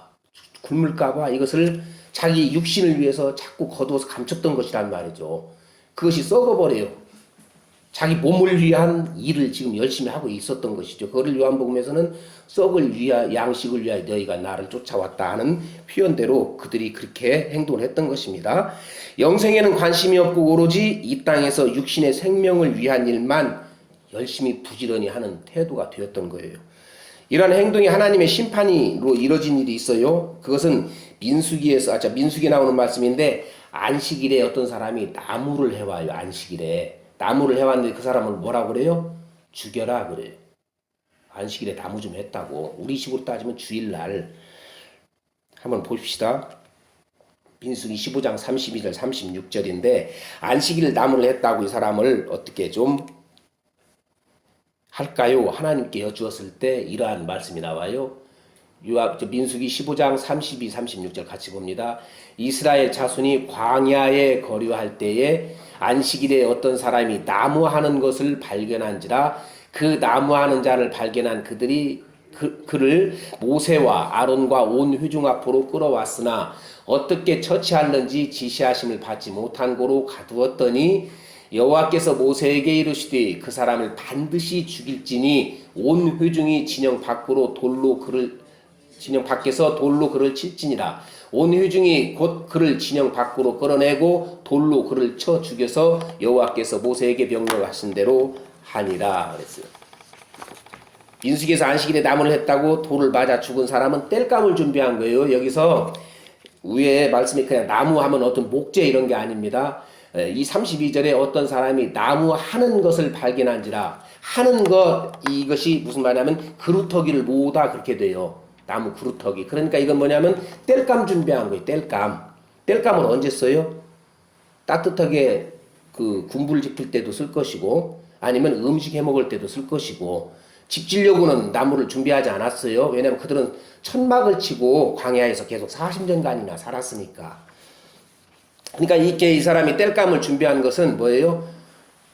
Speaker 1: 굶을까봐 이것을 자기 육신을 위해서 자꾸 거두어서 감췄던 것이란 말이죠. 그것이 썩어버려요. 자기 몸을 위한 일을 지금 열심히 하고 있었던 것이죠. 그거를 요한복음에서는 썩을 위하 양식을 위하여 너희가 나를 쫓아왔다 하는 표현대로 그들이 그렇게 행동을 했던 것입니다. 영생에는 관심이 없고 오로지 이 땅에서 육신의 생명을 위한 일만 열심히 부지런히 하는 태도가 되었던 거예요. 이러한 행동이 하나님의 심판으로 이뤄진 일이 있어요. 그것은 민수기에 나오는 말씀인데 안식일에 어떤 사람이 나무를 해와요. 안식일에 나무를 해왔는데 그 사람을 뭐라고 그래요? 죽여라 그래요. 안식일에 나무 좀 했다고. 우리 식으로 따지면 주일날. 한번 봅시다. 민수기 15장 32절 36절인데 안식일 나무를 했다고 이 사람을 어떻게 좀 할까요? 하나님께 여쭈었을 때 이러한 말씀이 나와요. 민수기 15장 32, 36절 같이 봅니다. 이스라엘 자손이 광야에 거류할 때에 안식일에 어떤 사람이 나무하는 것을 발견한지라 그 나무하는 자를 발견한 그들이 그를 모세와 아론과 온 회중 앞으로 끌어왔으나 어떻게 처치하는지 지시하심을 받지 못한 고로 가두었더니 여호와께서 모세에게 이르시되 그 사람을 반드시 죽일지니 온 회중이 진영 밖에서 돌로 그를 칠지니라. 온 회중이 곧 그를 진영 밖으로 끌어내고 돌로 그를 쳐 죽여서 여호와께서 모세에게 명령하신 대로 하니라 그랬어요. 민수기에서 안식일에 나무를 했다고 돌을 맞아 죽은 사람은 땔감을 준비한 거예요. 여기서 위에 말씀이 그냥 나무 하면 어떤 목재 이런 게 아닙니다. 이 32절에 어떤 사람이 나무 하는 것을 발견한지라 하는 것 이것이 무슨 말이냐면 그루터기를 모으다 그렇게 돼요. 나무 그루터기. 그러니까 이건 뭐냐면 땔감 준비한 거예요. 땔감을 언제 써요? 따뜻하게 그 군불 지필 때도 쓸 것이고 아니면 음식 해 먹을 때도 쓸 것이고 집 지려고는 나무를 준비하지 않았어요. 왜냐하면 그들은 천막을 치고 광야에서 계속 40년간이나 살았으니까. 그러니까 이렇게 이 사람이 땔감을 준비한 것은 뭐예요?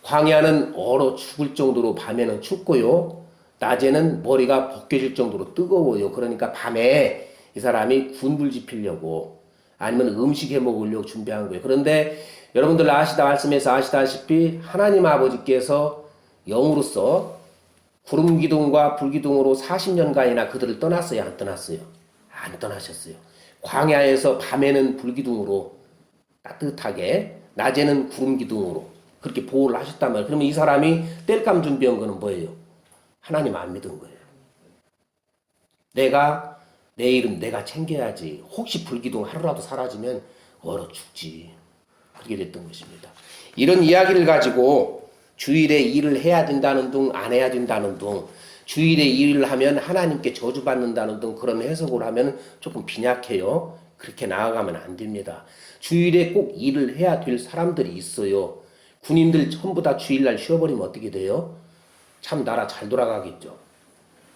Speaker 1: 광야는 얼어 죽을 정도로 밤에는 춥고요. 낮에는 머리가 벗겨질 정도로 뜨거워요. 그러니까 밤에 이 사람이 군불 지피려고 아니면 음식 해 먹으려고 준비한 거예요. 그런데 여러분들 말씀에서 아시다시피 하나님 아버지께서 영으로서 구름 기둥과 불 기둥으로 40년간이나 그들을 떠났어요, 안 떠났어요? 안 떠나셨어요. 광야에서 밤에는 불 기둥으로 따뜻하게, 낮에는 구름 기둥으로 그렇게 보호를 하셨단 말이에요. 그러면 이 사람이 땔감 준비한 거는 뭐예요? 하나님 안 믿은 거예요. 내일은 내가 챙겨야지. 혹시 불기둥 하루라도 사라지면 얼어 죽지. 그렇게 됐던 것입니다. 이런 이야기를 가지고 주일에 일을 해야 된다는 둥, 안 해야 된다는 둥, 주일에 일을 하면 하나님께 저주받는다는 둥, 그런 해석을 하면 조금 빈약해요. 그렇게 나아가면 안 됩니다. 주일에 꼭 일을 해야 될 사람들이 있어요. 군인들 전부 다 주일날 쉬어버리면 어떻게 돼요? 참 나라 잘 돌아가겠죠.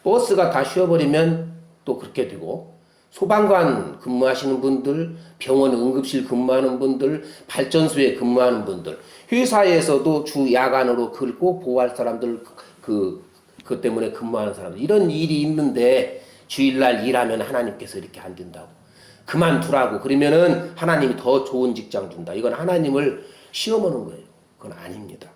Speaker 1: 버스가 다 쉬어버리면 또 그렇게 되고, 소방관 근무하시는 분들, 병원 응급실 근무하는 분들, 발전소에 근무하는 분들, 회사에서도 주 야간으로 그걸 꼭 보호할 사람들, 그것 때문에 근무하는 사람들, 이런 일이 있는데 주일날 일하면 하나님께서 이렇게 안 된다고. 그만두라고. 그러면은 하나님이 더 좋은 직장 준다. 이건 하나님을 시험하는 거예요. 그건 아닙니다.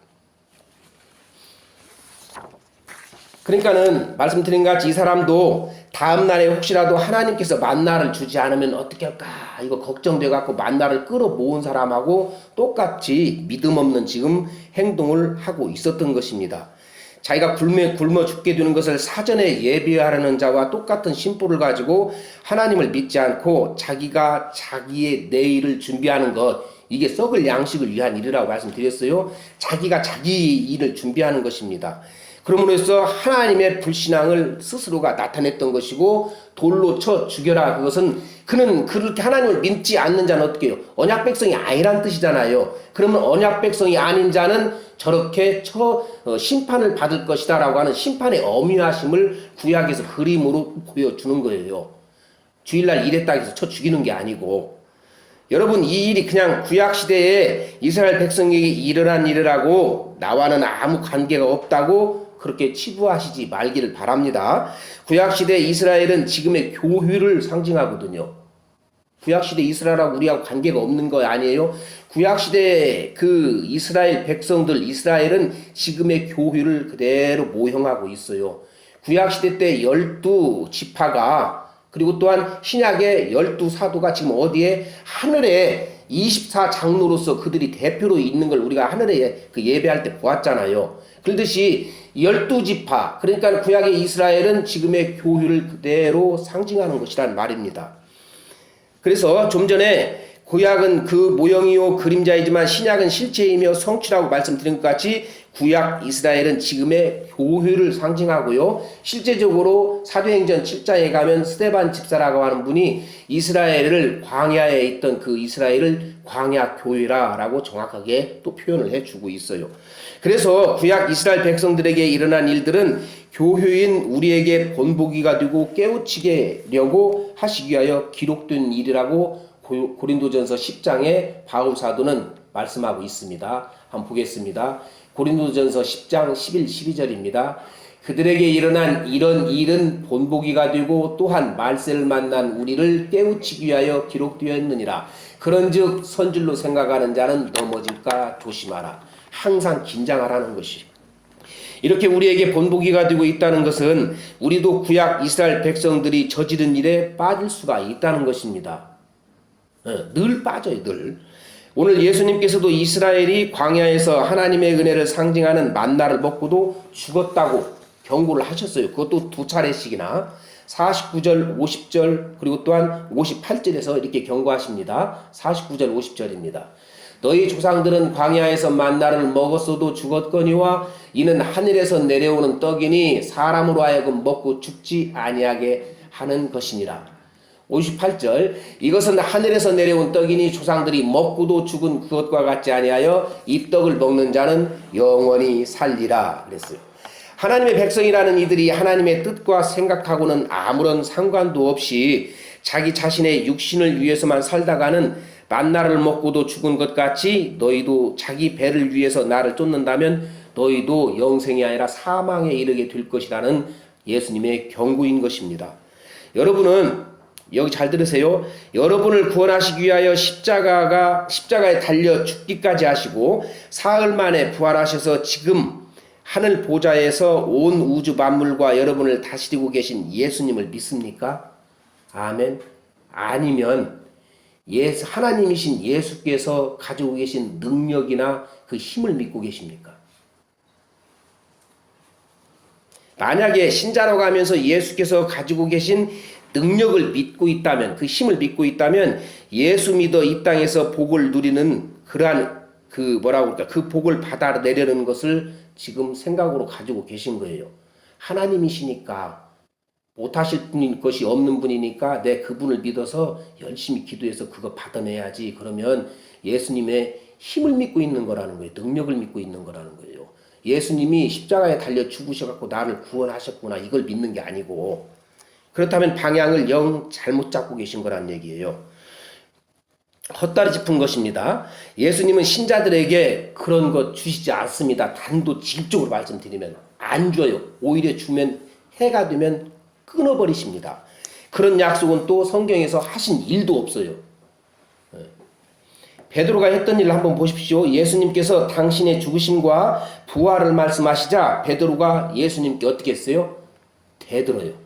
Speaker 1: 그러니까는 말씀드린 같이 이 사람도 다음 날에 혹시라도 하나님께서 만나를 주지 않으면 어떻게 할까 이거 걱정돼 갖고 만나를 끌어모은 사람하고 똑같이 믿음 없는 지금 행동을 하고 있었던 것입니다. 자기가 굶어 죽게 되는 것을 사전에 예비하려는 자와 똑같은 심보를 가지고 하나님을 믿지 않고 자기가 자기의 내일을 준비하는 것, 이게 썩을 양식을 위한 일이라고 말씀드렸어요. 자기가 자기 일을 준비하는 것입니다. 그러므로써 하나님의 불신앙을 스스로가 나타냈던 것이고, 돌로 쳐 죽여라, 그것은 그는 그렇게 하나님을 믿지 않는 자는 어떻게 해요? 언약 백성이 아니란 뜻이잖아요. 그러면 언약 백성이 아닌 자는 저렇게 심판을 받을 것이다 라고 하는 심판의 엄유하심을 구약에서 그림으로 보여주는 거예요. 주일날 일했다 해서 쳐 죽이는 게 아니고, 여러분 이 일이 그냥 구약시대에 이스라엘 백성에게 일어난 일이라고 나와는 아무 관계가 없다고 그렇게 치부하시지 말기를 바랍니다. 구약시대 이스라엘은 지금의 교회를 상징하거든요. 구약시대 이스라엘하고 우리하고 관계가 없는 거 아니에요? 구약시대 그 이스라엘 백성들, 이스라엘은 지금의 교회를 그대로 모형하고 있어요. 구약시대 때 12지파가, 그리고 또한 신약의 12사도가 지금 어디에? 하늘에 24장로로서 그들이 대표로 있는 걸 우리가 하늘에 그 예배할 때 보았잖아요. 그러듯이 12지파, 그러니까 구약의 이스라엘은 지금의 교회를 그대로 상징하는 것이란 말입니다. 그래서 좀 전에 구약은 그 모형이요 그림자이지만 신약은 실체이며 성취라고 말씀드린 것 같이 구약 이스라엘은 지금의 교회를 상징하고요. 실제적으로 사도행전 7장에 가면 스데반 집사라고 하는 분이 이스라엘을, 광야에 있던 그 이스라엘을 광야 교회라고 정확하게 또 표현을 해주고 있어요. 그래서 구약 이스라엘 백성들에게 일어난 일들은 교회인 우리에게 본보기가 되고 깨우치게려고 하시기 위하여 기록된 일이라고 고린도전서 10장에 바울 사도는 말씀하고 있습니다. 한번 보겠습니다. 고린도전서 10장 11, 12절입니다. 그들에게 일어난 이런 일은 본보기가 되고 또한 말세를 만난 우리를 깨우치기 위하여 기록되었느니라. 그런즉 선줄로 생각하는 자는 넘어질까 조심하라. 항상 긴장하라는 것이. 이렇게 우리에게 본보기가 되고 있다는 것은 우리도 구약 이스라엘 백성들이 저지른 일에 빠질 수가 있다는 것입니다. 늘 빠져요, 늘. 오늘 예수님께서도 이스라엘이 광야에서 하나님의 은혜를 상징하는 만나를 먹고도 죽었다고 경고를 하셨어요. 그것도 2차례씩이나 49절, 50절, 그리고 또한 58절에서 이렇게 경고하십니다. 49절, 50절입니다. 너희 조상들은 광야에서 만나를 먹었어도 죽었거니와 이는 하늘에서 내려오는 떡이니 사람으로 하여금 먹고 죽지 아니하게 하는 것이니라. 58절 이것은 하늘에서 내려온 떡이니 조상들이 먹고도 죽은 그것과 같지 아니하여 이 떡을 먹는 자는 영원히 살리라 그랬어요. 하나님의 백성이라는 이들이 하나님의 뜻과 생각하고는 아무런 상관도 없이 자기 자신의 육신을 위해서만 살다가는 만나를 먹고도 죽은 것 같이 너희도 자기 배를 위해서 나를 쫓는다면 너희도 영생이 아니라 사망에 이르게 될 것이라는 예수님의 경고인 것입니다. 여러분은 여기 잘 들으세요. 여러분을 구원하시기 위하여 십자가에 달려 죽기까지 하시고 사흘 만에 부활하셔서 지금 하늘 보좌에서 온 우주 만물과 여러분을 다스리고 계신 예수님을 믿습니까? 아멘. 아니면 하나님이신 예수께서 가지고 계신 능력이나 그 힘을 믿고 계십니까? 만약에 신자라고 하면서 예수께서 가지고 계신 능력을 믿고 있다면, 그 힘을 믿고 있다면 예수 믿어 이 땅에서 복을 누리는 그러한 그 복을 받아내려는 것을 지금 생각으로 가지고 계신 거예요. 하나님이시니까, 못하실 것이 없는 분이니까 내 그분을 믿어서 열심히 기도해서 그거 받아내야지. 그러면 예수님의 힘을 믿고 있는 거라는 거예요. 능력을 믿고 있는 거라는 거예요. 예수님이 십자가에 달려 죽으셔갖고 나를 구원하셨구나, 이걸 믿는 게 아니고, 그렇다면 방향을 영 잘못 잡고 계신 거란 얘기예요. 헛다리 짚은 것입니다. 예수님은 신자들에게 그런 것 주시지 않습니다. 단도직입적으로 말씀드리면 안 줘요. 오히려 주면 해가 되면 끊어버리십니다. 그런 약속은 또 성경에서 하신 일도 없어요. 베드로가 했던 일을 한번 보십시오. 예수님께서 당신의 죽으심과 부활을 말씀하시자 베드로가 예수님께 어떻게 했어요? 대들어요.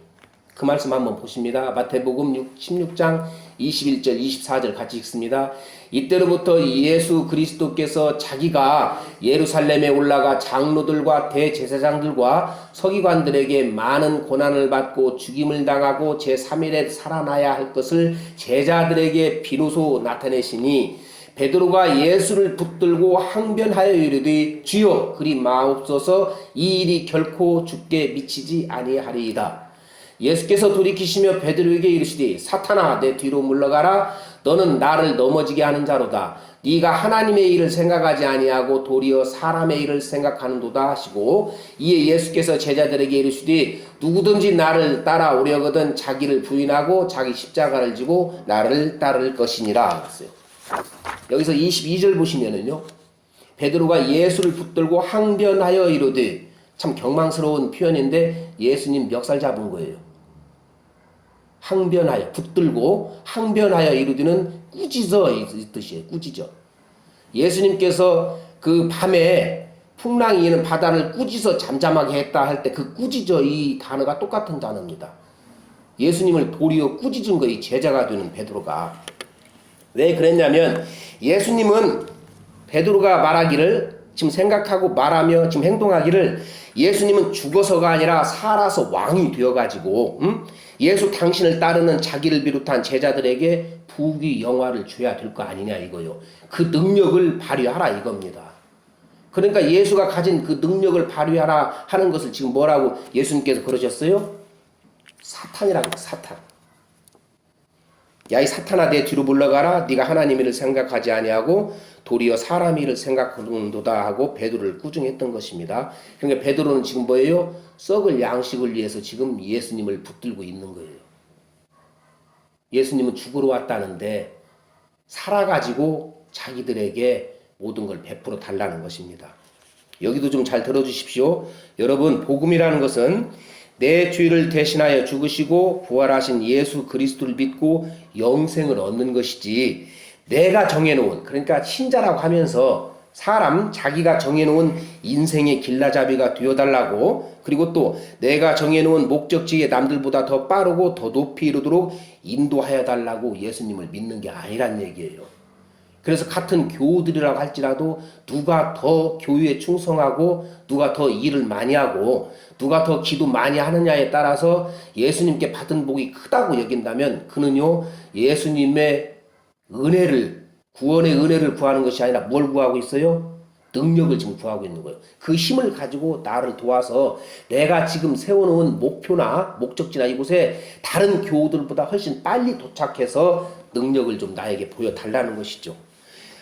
Speaker 1: 그 말씀 한번 보십니다. 마태복음 16장 21절 24절 같이 읽습니다. 이때로부터 예수 그리스도께서 자기가 예루살렘에 올라가 장로들과 대제사장들과 서기관들에게 많은 고난을 받고 죽임을 당하고 제3일에 살아나야 할 것을 제자들에게 비로소 나타내시니 베드로가 예수를 붙들고 항변하여 이르되 주여 그리 마옵소서, 이 일이 결코 주께 미치지 아니하리이다. 예수께서 돌이키시며 베드로에게 이르시되 사탄아 내 뒤로 물러가라. 너는 나를 넘어지게 하는 자로다. 네가 하나님의 일을 생각하지 아니하고 도리어 사람의 일을 생각하는도다 하시고, 이에 예수께서 제자들에게 이르시되 누구든지 나를 따라오려거든 자기를 부인하고 자기 십자가를 지고 나를 따를 것이니라 그랬어요. 여기서 22절 보시면은요, 베드로가 예수를 붙들고 항변하여 이르되, 참 경망스러운 표현인데 예수님 멱살 잡은 거예요. 항변하여, 붙들고 항변하여 이르기는 꾸짖어 이 뜻이에요. 꾸짖어. 예수님께서 그 밤에 풍랑이 있는 바다를 꾸짖어 잠잠하게 했다 할 때 그 꾸짖어 이 단어가 똑같은 단어입니다. 예수님을 도리어 꾸짖은 거예요. 제자가 되는 베드로가. 왜 그랬냐면 예수님은 베드로가 말하기를, 지금 생각하고 말하며 지금 행동하기를, 예수님은 죽어서가 아니라 살아서 왕이 되어가지고 예수 당신을 따르는 자기를 비롯한 제자들에게 부귀 영화를 줘야 될 거 아니냐 이거요. 그 능력을 발휘하라 이겁니다. 그러니까 예수가 가진 그 능력을 발휘하라 하는 것을 지금 뭐라고 예수님께서 그러셨어요? 사탄이라고. 사탄. 야 이 사탄아 내 뒤로 물러가라. 네가 하나님 일을 생각하지 아니하고 도리어 사람 일을 생각하는도다 하고 베드로를 꾸중했던 것입니다. 그러니까 베드로는 지금 뭐예요? 썩을 양식을 위해서 지금 예수님을 붙들고 있는 거예요. 예수님은 죽으러 왔다는데 살아가지고 자기들에게 모든 걸 베풀어 달라는 것입니다. 여기도 좀 잘 들어주십시오. 여러분, 복음이라는 것은 내 죄를 대신하여 죽으시고 부활하신 예수 그리스도를 믿고 영생을 얻는 것이지, 내가 정해놓은, 그러니까 신자라고 하면서 사람 자기가 정해놓은 인생의 길라잡이가 되어달라고, 그리고 또 내가 정해놓은 목적지에 남들보다 더 빠르고 더 높이 이르도록 인도하여 달라고 예수님을 믿는 게 아니란 얘기예요. 그래서 같은 교우들이라고 할지라도 누가 더 교회에 충성하고 누가 더 일을 많이 하고 누가 더 기도 많이 하느냐에 따라서 예수님께 받은 복이 크다고 여긴다면 그는요, 예수님의 은혜를, 구원의 은혜를 구하는 것이 아니라 뭘 구하고 있어요? 능력을 지금 구하고 있는 거예요. 그 힘을 가지고 나를 도와서 내가 지금 세워놓은 목표나 목적지나 이곳에 다른 교우들보다 훨씬 빨리 도착해서 능력을 좀 나에게 보여달라는 것이죠.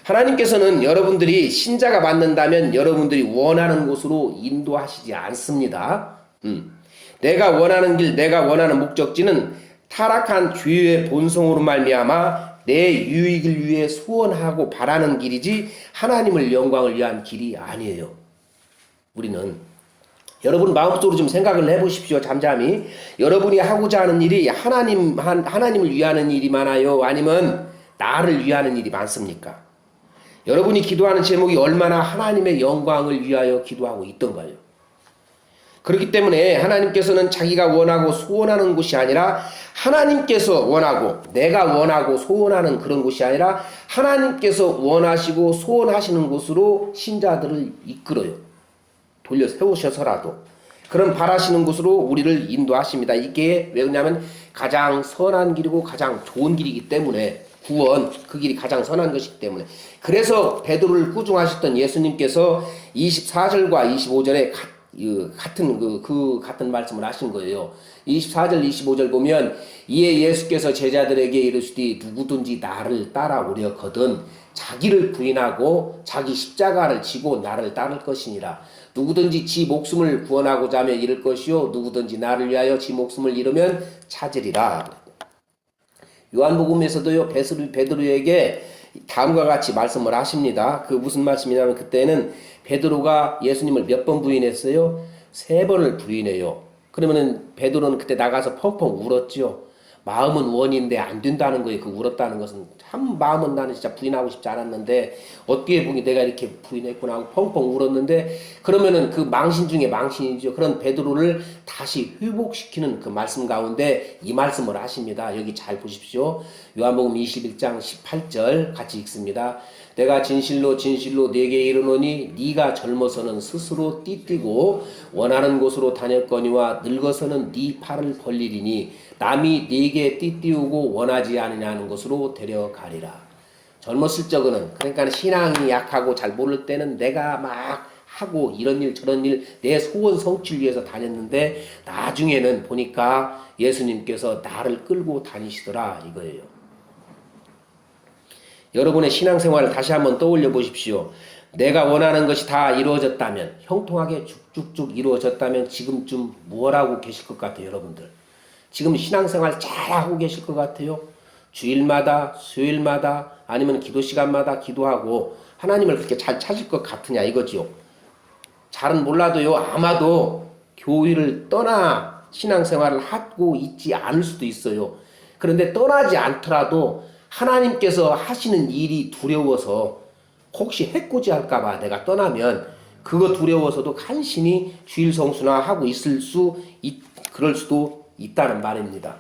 Speaker 1: 하나님께서는 여러분들이 신자가 맞는다면 여러분들이 원하는 곳으로 인도하시지 않습니다. 내가 원하는 길, 내가 원하는 목적지는 타락한 죄의 본성으로 말미암아 내 유익을 위해 소원하고 바라는 길이지 하나님을 영광을 위한 길이 아니에요. 우리는 여러분 마음속으로 좀 생각을 해보십시오. 잠잠히. 여러분이 하고자 하는 일이 하나님을 위하는 일이 많아요? 아니면 나를 위하는 일이 많습니까? 여러분이 기도하는 제목이 얼마나 하나님의 영광을 위하여 기도하고 있던가요? 그렇기 때문에 하나님께서는 자기가 원하고 소원하는 곳이 아니라 하나님께서 원하고 내가 원하고 소원하는 그런 곳이 아니라 하나님께서 원하시고 소원하시는 곳으로 신자들을 이끌어요. 돌려 세우셔서라도 그런 바라시는 곳으로 우리를 인도하십니다. 이게 왜냐하면 가장 선한 길이고 가장 좋은 길이기 때문에 구원 그 길이 가장 선한 것이기 때문에 그래서 베드로를 꾸중하셨던 예수님께서 24절과 25절에 같은 말씀을 하신 거예요. 24절 25절 보면 이에 예수께서 제자들에게 이르시되 누구든지 나를 따라오려거든 자기를 부인하고 자기 십자가를 지고 나를 따를 것이니라. 누구든지 지 목숨을 구원하고자 하면 잃을 것이요 누구든지 나를 위하여 지 목숨을 잃으면 찾으리라. 요한복음에서도요 베드로에게 다음과 같이 말씀을 하십니다. 그 무슨 말씀이냐면 그때는 베드로가 예수님을 몇 번 부인했어요? 3번을 부인해요. 그러면은 베드로는 그때 나가서 펑펑 울었죠. 마음은 원인데 안 된다는 거예요. 그 울었다는 것은 참 마음은 나는 진짜 부인하고 싶지 않았는데 어떻게 보니 내가 이렇게 부인했구나 하고 펑펑 울었는데 그러면은 그 망신 중에 망신이죠. 그런 베드로를 다시 회복시키는 그 말씀 가운데 이 말씀을 하십니다. 여기 잘 보십시오. 요한복음 21장 18절 같이 읽습니다. 내가 진실로 진실로 네게 이르노니 네가 젊어서는 스스로 띠띠고 원하는 곳으로 다녔거니와 늙어서는 네 팔을 벌리리니 남이 네게 띠띠우고 원하지 않느냐는 곳으로 데려가리라. 젊었을 적은 그러니까 신앙이 약하고 잘 모를 때는 내가 막 하고 이런 일 저런 일 내 소원 성취를 위해서 다녔는데 나중에는 보니까 예수님께서 나를 끌고 다니시더라 이거예요. 여러분의 신앙생활을 다시 한번 떠올려 보십시오. 내가 원하는 것이 다 이루어졌다면 형통하게 쭉쭉쭉 이루어졌다면 지금쯤 뭘 하고 계실 것 같아요 여러분들. 지금 신앙생활 잘하고 계실 것 같아요. 주일마다 수요일마다 아니면 기도 시간마다 기도하고 하나님을 그렇게 잘 찾을 것 같으냐 이거지요. 잘은 몰라도요 아마도 교회를 떠나 신앙생활을 하고 있지 않을 수도 있어요. 그런데 떠나지 않더라도 하나님께서 하시는 일이 두려워서 혹시 해코지 할까봐 내가 떠나면 그거 두려워서도 간신히 주일 성수나 하고 그럴 수도 있다는 말입니다.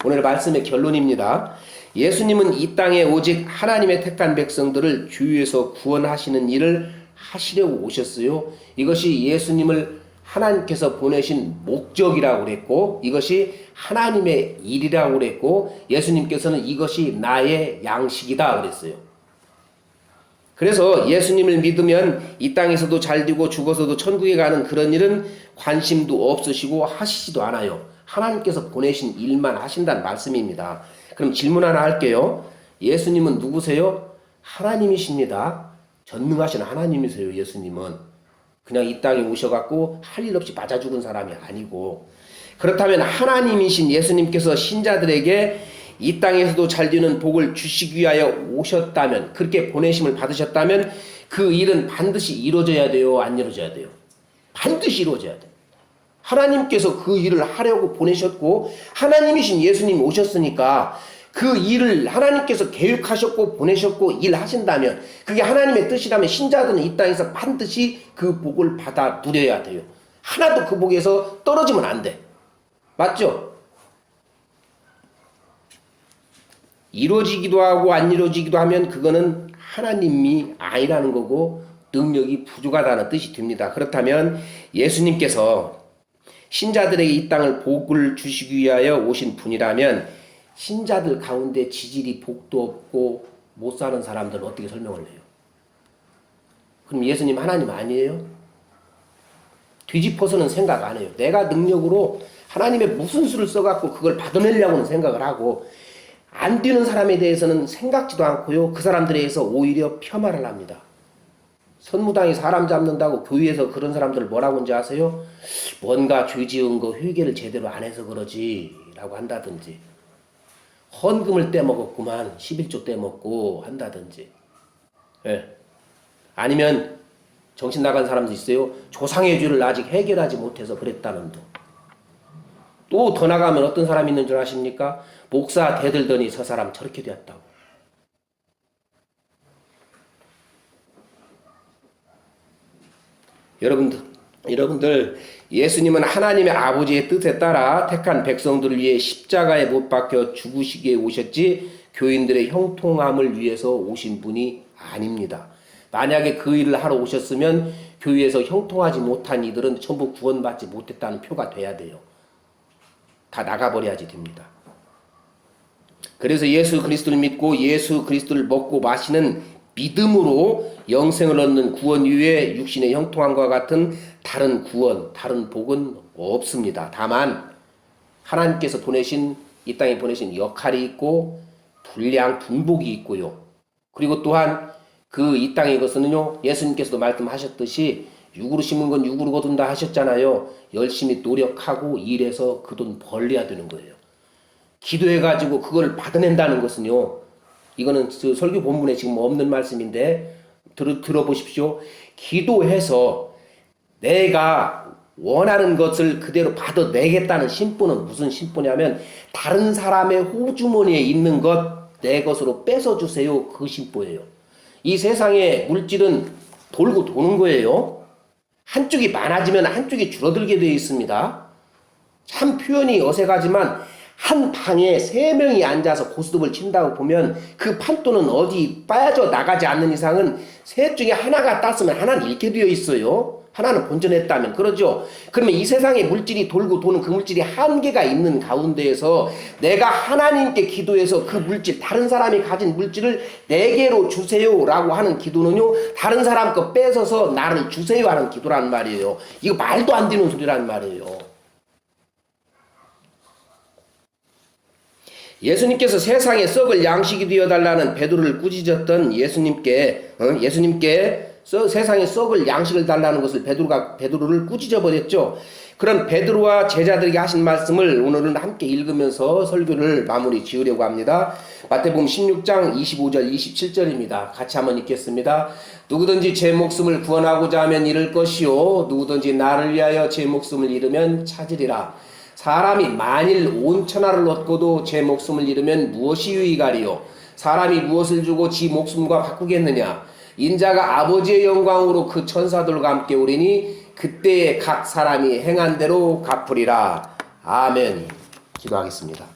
Speaker 1: 오늘 말씀의 결론입니다. 예수님은 이 땅에 오직 하나님의 택한 백성들을 주위에서 구원하시는 일을 하시려고 오셨어요. 이것이 예수님을 하나님께서 보내신 목적이라고 그랬고 이것이 하나님의 일이라고 그랬고 예수님께서는 이것이 나의 양식이다 그랬어요. 그래서 예수님을 믿으면 이 땅에서도 잘되고 죽어서도 천국에 가는 그런 일은 관심도 없으시고 하시지도 않아요. 하나님께서 보내신 일만 하신다는 말씀입니다. 그럼 질문 하나 할게요. 예수님은 누구세요? 하나님이십니다. 전능하신 하나님이세요. 예수님은. 그냥 이 땅에 오셔갖고 할 일 없이 맞아 죽은 사람이 아니고 그렇다면 하나님이신 예수님께서 신자들에게 이 땅에서도 잘되는 복을 주시기 위하여 오셨다면 그렇게 보내심을 받으셨다면 그 일은 반드시 이루어져야 돼요? 안 이루어져야 돼요? 반드시 이루어져야 돼요. 하나님께서 그 일을 하려고 보내셨고 하나님이신 예수님이 오셨으니까 그 일을 하나님께서 계획하셨고 보내셨고 일하신다면 그게 하나님의 뜻이라면 신자들은 이 땅에서 반드시 그 복을 받아 누려야 돼요. 하나도 그 복에서 떨어지면 안 돼. 맞죠? 이루어지기도 하고 안 이루어지기도 하면 그거는 하나님이 아니라는 거고 능력이 부족하다는 뜻이 됩니다. 그렇다면 예수님께서 신자들에게 이 땅을 복을 주시기 위하여 오신 분이라면 신자들 가운데 지질이 복도 없고 못 사는 사람들은 어떻게 설명을 해요? 그럼 예수님 하나님 아니에요? 뒤집어서는 생각 안 해요. 내가 능력으로 하나님의 무슨 수를 써갖고 그걸 받아내려고는 생각을 하고 안 되는 사람에 대해서는 생각지도 않고요. 그 사람들에 대해서 오히려 폄하를 합니다. 선무당이 사람 잡는다고 교회에서 그런 사람들을 뭐라고 하는지 아세요? 뭔가 죄 지은 거 회개를 제대로 안 해서 그러지 라고 한다든지 헌금을 떼먹었구만 11조 떼먹고 한다든지 아니면 정신 나간 사람도 있어요. 조상의 죄를 아직 해결하지 못해서 그랬다는 둥. 또 더 나가면 어떤 사람이 있는 줄 아십니까? 목사 대들더니 저 사람 저렇게 되었다고. 여러분들 예수님은 하나님의 아버지의 뜻에 따라 택한 백성들을 위해 십자가에 못 박혀 죽으시기에 오셨지 교인들의 형통함을 위해서 오신 분이 아닙니다. 만약에 그 일을 하러 오셨으면 교회에서 형통하지 못한 이들은 전부 구원받지 못했다는 표가 돼야 돼요. 다 나가버려야지 됩니다. 그래서 예수 그리스도를 믿고 예수 그리스도를 먹고 마시는 믿음으로 영생을 얻는 구원 이외에 육신의 형통함과 같은 다른 구원, 다른 복은 없습니다. 다만 하나님께서 보내신 이 땅에 보내신 역할이 있고 분량분복이 있고요. 그리고 또한 그 이 땅의 것은요, 예수님께서도 말씀하셨듯이 육으로 심은 건 육으로 거둔다 하셨잖아요. 열심히 노력하고 일해서 그 돈 벌려야 되는 거예요. 기도해가지고 그걸 받아낸다는 것은요, 이거는 설교 본문에 지금 없는 말씀인데 들어보십시오. 기도해서 내가 원하는 것을 그대로 받아내겠다는 심보는 무슨 심보냐면 다른 사람의 호주머니에 있는 것 내 것으로 뺏어주세요. 그 심보예요. 이 세상에 물질은 돌고 도는 거예요. 한쪽이 많아지면 한쪽이 줄어들게 되어 있습니다. 참 표현이 어색하지만 한 방에 3명이 앉아서 고스톱을 친다고 보면 그 판도는 어디 빠져 나가지 않는 이상은 셋 중에 하나가 땄으면 하나는 잃게 되어 있어요. 하나는 본전했다면 그러죠. 그러면 이 세상에 물질이 돌고 도는 그 물질이 한계가 있는 가운데에서 내가 하나님께 기도해서 그 물질, 다른 사람이 가진 물질을 내게로 주세요라고 하는 기도는요, 다른 사람 거 뺏어서 나를 주세요 하는 기도란 말이에요. 이거 말도 안 되는 소리란 말이에요. 예수님께서 세상에 썩을 양식이 되어달라는 베드로를 꾸짖었던 예수님께 세상에 썩을 양식을 달라는 것을 베드로를 꾸짖어 버렸죠. 그런 베드로와 제자들에게 하신 말씀을 오늘은 함께 읽으면서 설교를 마무리 지으려고 합니다. 마태복음 16장 25절 27절입니다. 같이 한번 읽겠습니다. 누구든지 제 목숨을 구원하고자 하면 잃을 것이요 누구든지 나를 위하여 제 목숨을 잃으면 찾으리라. 사람이 만일 온 천하를 얻고도 제 목숨을 잃으면 무엇이 유익하리요? 사람이 무엇을 주고 지 목숨과 바꾸겠느냐? 인자가 아버지의 영광으로 그 천사들과 함께 오리니 그때에 각 사람이 행한 대로 갚으리라. 아멘. 기도하겠습니다.